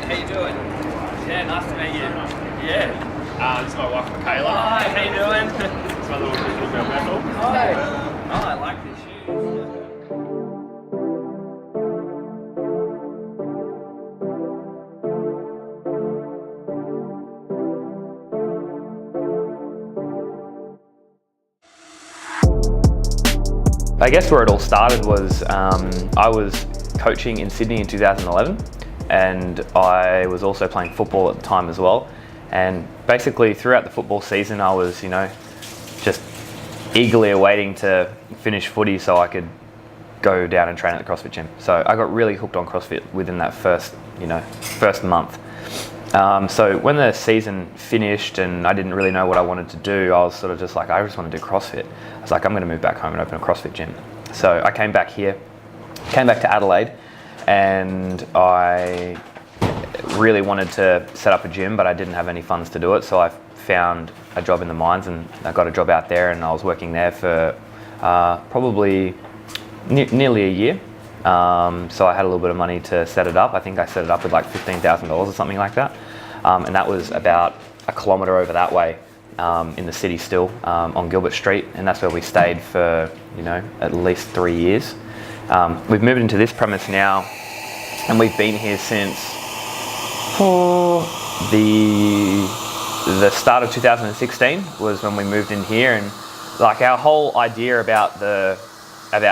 How you doing? Yeah, nice to meet you. Yeah. This is my wife, Michaela. Hi, how you doing? It's my little girl, Bethel. Hi. Oh, I like these shoes. I guess where it all started was I was coaching in Sydney in 2011, and I was also playing football at the time as well. And basically throughout the football season I was, just eagerly awaiting to finish footy so I could go down and train at the CrossFit gym. So I got really hooked on CrossFit within that first month. So when the season finished and I didn't really know what I wanted to do, I was sort of just like, I just want to do CrossFit. I was like, I'm going to move back home and open a CrossFit gym. So I came back to Adelaide, and I really wanted to set up a gym, but I didn't have any funds to do it. So I found a job in the mines, and I got a job out there, and I was working there for probably nearly a year. So I had a little bit of money to set it up. I think I set it up with like $15,000 or something like that. And that was about a kilometre over that way in the city still, on Gilbert Street. And that's where we stayed for, at least 3 years. We've moved into this premise now, and we've been here since the start of 2016 was when we moved in here. And like our whole idea about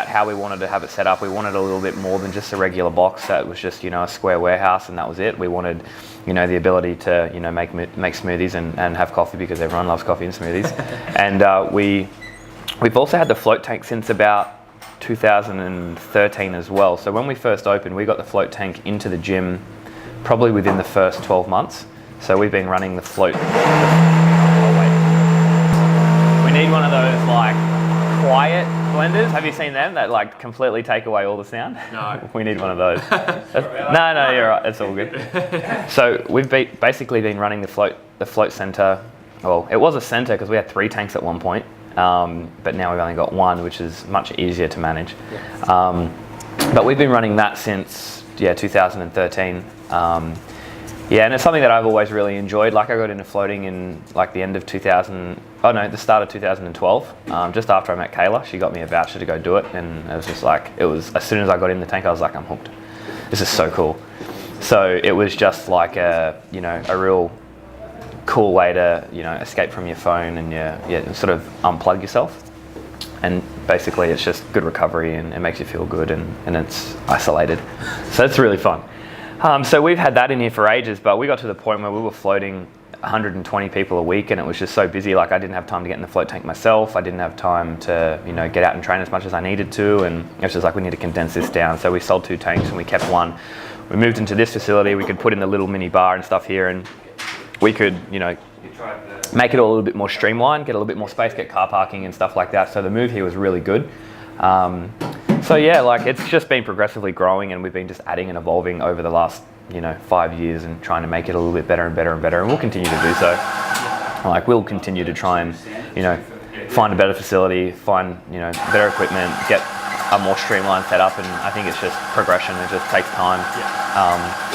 how we wanted to have it set up, we wanted a little bit more than just a regular box that was just a square warehouse and that was it. We wanted the ability to make smoothies and have coffee, because everyone loves coffee and smoothies. And we've also had the float tank since about 2013 as well. So when we first opened, we got the float tank into the gym probably within the first 12 months. So we've been running the float. We need one of those like quiet blenders. Have you seen them that like completely take away all the sound? No. We need one of those. No, you're right. It's all good. So we've basically been running the float center. Well, it was a center because we had 3 tanks at one point, but now we've only got 1, which is much easier to manage. But we've been running that since 2013. And it's something that I've always really enjoyed. Like I got into floating in like the start of 2012. Just after I met Kayla, she got me a voucher to go do it, and it was just like, as soon as I got in the tank, I was like, I'm hooked. This is so cool. So it was just like a real cool way to escape from your phone and sort of unplug yourself. And basically it's just good recovery, and it makes you feel good, and it's isolated. So it's really fun. So we've had that in here for ages, but we got to the point where we were floating 120 people a week, and it was just so busy. Like I didn't have time to get in the float tank myself. I didn't have time to get out and train as much as I needed to, and it was just like, we need to condense this down. So we sold 2 tanks and we kept 1. We moved into this facility. We could put in the little mini bar and stuff here, and we could make it all a little bit more streamlined, get a little bit more space, get car parking and stuff like that. So the move here was really good. So it's just been progressively growing, and we've been just adding and evolving over the last 5 years, and trying to make it a little bit better and better and better, and we'll continue to do so. Like we'll continue to try and find a better facility, find better equipment, get a more streamlined setup, and I think it's just progression. It just takes time.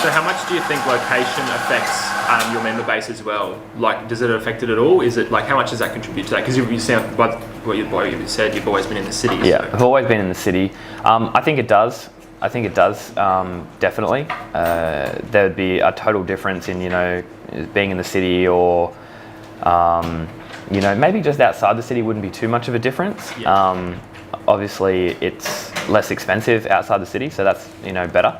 So how much do you think location affects your member base as well? Like, does it affect it at all? Is it like, how much does that contribute to that? Because you sound, but what you said, you've always been in the city. Yeah, I've always been in the city. I think it does. Definitely. There would be a total difference in being in the city, or maybe just outside the city wouldn't be too much of a difference. Obviously it's less expensive outside the city, so that's better.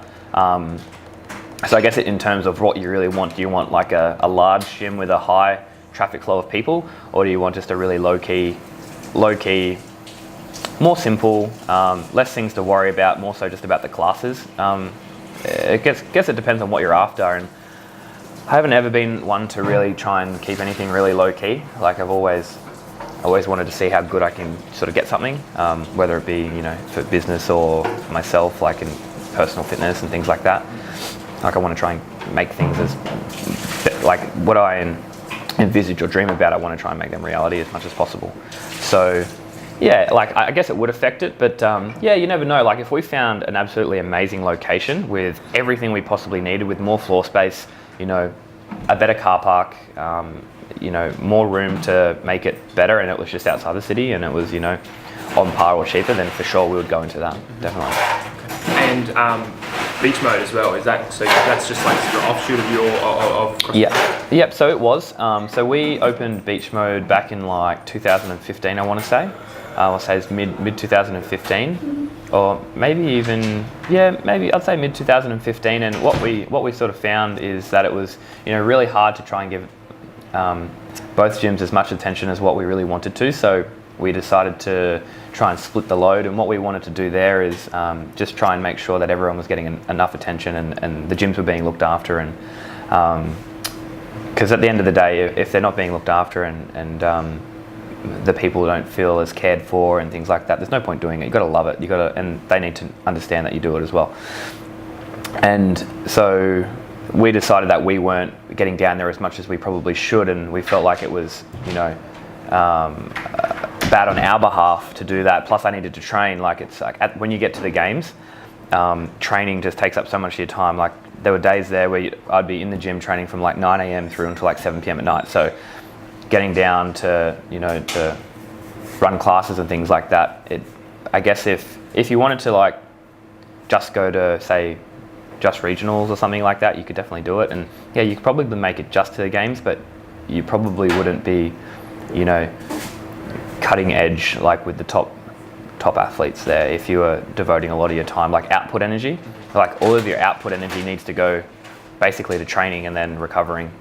So I guess in terms of what you really want, do you want like a large gym with a high traffic flow of people, or do you want just a really low key, more simple, less things to worry about, more so just about the classes? I guess it depends on what you're after, and I haven't ever been one to really try and keep anything really low key. Like I've always wanted to see how good I can sort of get something, whether it be for business or for myself, like in personal fitness and things like that. Like I want to try and make things as like what I envisage or dream about. I want to try and make them reality as much as possible. So Yeah, like I guess it would affect it, but yeah, you never know. Like if we found an absolutely amazing location with everything we possibly needed, with more floor space, you know, a better car park, you know, more room to make it better, and it was just outside the city, and it was, you know, on par or cheaper, then for sure we would go into that, definitely. And beach mode as well, is that, so that's just like an offshoot of your, of CrossFit? Yeah, yep, so it was. So we opened beach mode back in like 2015, I want to say. I'll say it's mid 2015, or maybe even, yeah, maybe I'd say mid 2015. And what we sort of found is that it was, you know, really hard to try and give both gyms as much attention as what we really wanted to. So we decided to try and split the load, and what we wanted to do there is just try and make sure that everyone was getting enough attention, and the gyms were being looked after, and because at the end of the day, if they're not being looked after and the people don't feel as cared for and things like that, there's no point doing it. You've got to love it. And they need to understand that you do it as well. And so we decided that we weren't getting down there as much as we probably should, and we felt like it was, you know, bad on our behalf to do that. Plus I needed to train. Like it's like when you get to the games, training just takes up so much of your time. Like there were days there where I'd be in the gym training from like 9 a.m. through until like 7 p.m. at night. So getting down to, you know, to run classes and things like that, I guess if you wanted to like just go to, say, just regionals or something like that, you could definitely do it. And yeah, you could probably make it just to the games, but you probably wouldn't be, you know, cutting edge like with the top athletes there if you were devoting a lot of your time, like output energy. Like all of your output energy needs to go basically to training and then recovering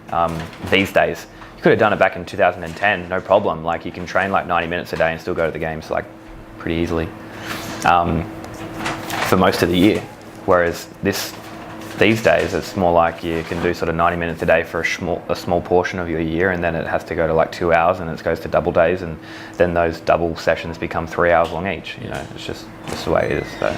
these days. You could have done it back in 2010, no problem. Like you can train like 90 minutes a day and still go to the games like pretty easily for most of the year. Whereas these days it's more like you can do sort of 90 minutes a day for a small portion of your year, and then it has to go to like 2 hours, and it goes to double days, and then those double sessions become 3 hours long each. You know, it's just the way it is. So.